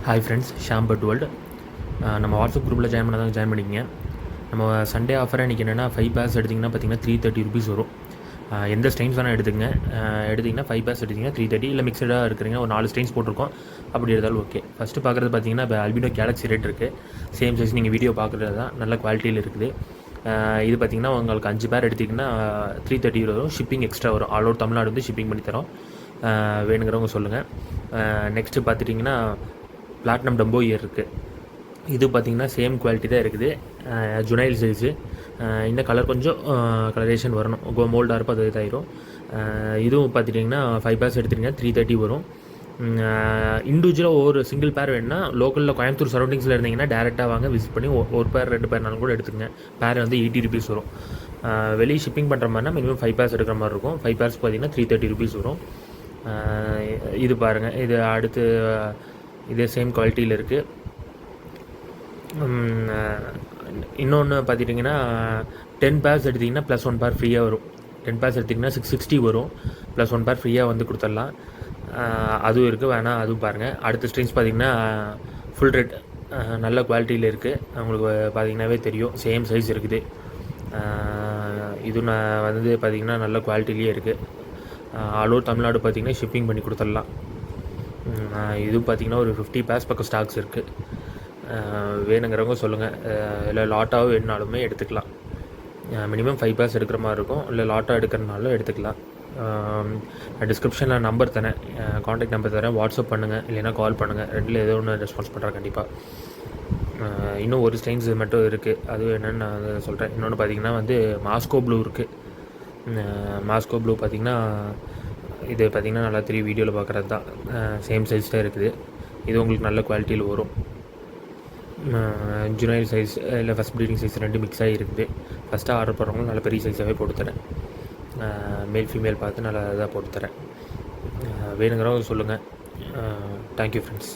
Hi friends, ஷாம் பட் world. நம்ம வாட்ஸ்அப் குரூப்பில் ஜாயின் பண்ணிக்கங்க. நம்ம சண்டே ஆஃபராக இன்றைக்கி என்னென்னா 5 பேர்ஸ் எடுத்திங்கன்னா பார்த்தீங்கன்னா 330 ருபீஸ் வரும். எந்த ஸ்ட்ரெயின்ஸ் வேணால் எடுத்திங்கன்னா 5 பேர்ஸ் எடுத்திங்கன்னா 330. இல்லை மிக்சடாக இருக்கிறீங்க ஒரு 4 ஸ்ட்ரெயின்ஸ் போட்டிருக்கோம், அப்படி எடுத்தாலும் ஓகே. ஃபஸ்ட்டு பார்க்குறது பார்த்தீங்கன்னா இப்போ அல்பினோ கேலக்ஸி ரேட் இருக்குது. சேம் சைஸ் நீங்கள் வீடியோ பார்க்குறது தான், நல்ல குவாலிட்டியில் இருக்குது. இது பார்த்திங்கன்னா உங்களுக்கு 5 பேர் எடுத்திங்கன்னா 330 வரும். ஷிப்பிங் எக்ஸ்ட்ரா வரும். ஆல் ஓவர் தமிழ்நாடு வந்து ஷிப்பிங் பண்ணி தரோம். வேணுங்கிறவங்க சொல்லுங்கள். நெக்ஸ்ட்டு பார்த்துட்டிங்கன்னா பிளாட்டினம் டம்போ இயர் இருக்குது. இது பார்த்திங்கன்னா சேம் குவாலிட்டி தான் இருக்குது. ஜுனைல் சைஸு. இந்த கலர் கொஞ்சம் கலரேஷன் வரணும், மோல்டாக இருப்போ அது இதாயிரும். இதுவும் பார்த்துட்டிங்கன்னா 5 பேர்ஸ் எடுத்துட்டிங்கன்னா 330 வரும். இண்டிவிஜுவலாக ஒரு சிங்கிள் பேர் வேணுன்னா லோக்கலில் கோயம்புத்தூர் சரௌண்டிங்ஸில் இருந்தீங்கன்னா டேரெக்டாக வாங்க, விசிட் பண்ணி ஒரு பேர் 2 பேர்னாலும் கூட எடுத்துக்கங்க. பேர் வந்து 80 ருபீஸ் வரும். வெளியே ஷிப்பிங் பண்ணுற மாதிரினா மினிமம் 5 பேர்ஸ் எடுக்கிற மாதிரி இருக்கும். 5 பேர்ஸ் பார்த்திங்கன்னா 330 ருபீஸ் வரும். இது பாருங்கள், இது அடுத்து இதே சேம் குவாலிட்டியில் இருக்குது. இன்னொன்று பார்த்துட்டிங்கன்னா 10 பேர்ஸ் எடுத்திங்கன்னா ப்ளஸ் 1 பேர் ஃப்ரீயாக வரும். 10 பேர்ஸ் எடுத்திங்கன்னா 660 வரும். ப்ளஸ் 1 பேர் ஃப்ரீயாக வந்து கொடுத்துடலாம். அதுவும் இருக்குது, வேணால் அதுவும் பாருங்கள். அடுத்த ஸ்ட்ரெயின்ஸ் பார்த்திங்கன்னா ஃபுல் ரெட், நல்ல குவாலிட்டியில் இருக்குது. உங்களுக்கு பார்த்திங்கனாவே தெரியும், சேம் சைஸ் இருக்குது. இது நான் வந்து பார்த்திங்கன்னா நல்ல குவாலிட்டிலேயே இருக்குது. ஆல் ஓவர் தமிழ்நாடு பார்த்திங்கன்னா ஷிப்பிங் பண்ணி கொடுத்துடலாம். இது பார்த்திங்கன்னா ஒரு 50 பேர்ஸ் பக்கம் ஸ்டாக்ஸ் இருக்குது. வேணுங்கிறவங்க சொல்லுங்கள். இல்லை லாட்டாக வேணுனாலுமே எடுத்துக்கலாம். மினிமம் 5 பேர்ஸ் எடுக்கிற மாதிரி இருக்கும். இல்லை லாட்டாக எடுக்கிறனாலும் எடுத்துக்கலாம். டிஸ்கிரிப்ஷனில் நம்பர் தரேன், காண்டாக்ட் நம்பர் தரேன். வாட்ஸ்அப் பண்ணுங்கள், இல்லைனா கால் பண்ணுங்கள். ரெண்டில் ஏதோ ஒன்று ரெஸ்பான்ஸ் பண்ணுறேன் கண்டிப்பாக. இன்னும் ஒரு ஸ்ட்ரெயின்ஸ் மட்டும் இருக்குது, அது என்னென்னு நான் சொல்கிறேன். இன்னொன்று பார்த்திங்கன்னா வந்து மாஸ்கோ ப்ளூ இருக்குது. மாஸ்கோ ப்ளூ பார்த்திங்கன்னா இது பார்த்திங்கன்னா நல்லா தெரியும், வீடியோவில் பார்க்குறது தான். சேம் சைஸ் தான் இருக்குது. இது உங்களுக்கு நல்ல குவாலிட்டியில் வரும். ஜுனைல் சைஸ் இல்லை ஃபஸ்ட் ப்ரீடிங் சைஸ் 2 மிக்ஸ் ஆகி இருக்குது. ஃபஸ்ட்டாக ஆர்டர் பண்ணுறவங்களும் நல்ல பெரிய சைஸாகவே போட்டுத்தரேன். மேல் ஃபீமேல் பார்த்து நல்லா இதாக போட்டுத்தரேன். வேணுங்கிறவங்க சொல்லுங்கள். Thank you friends.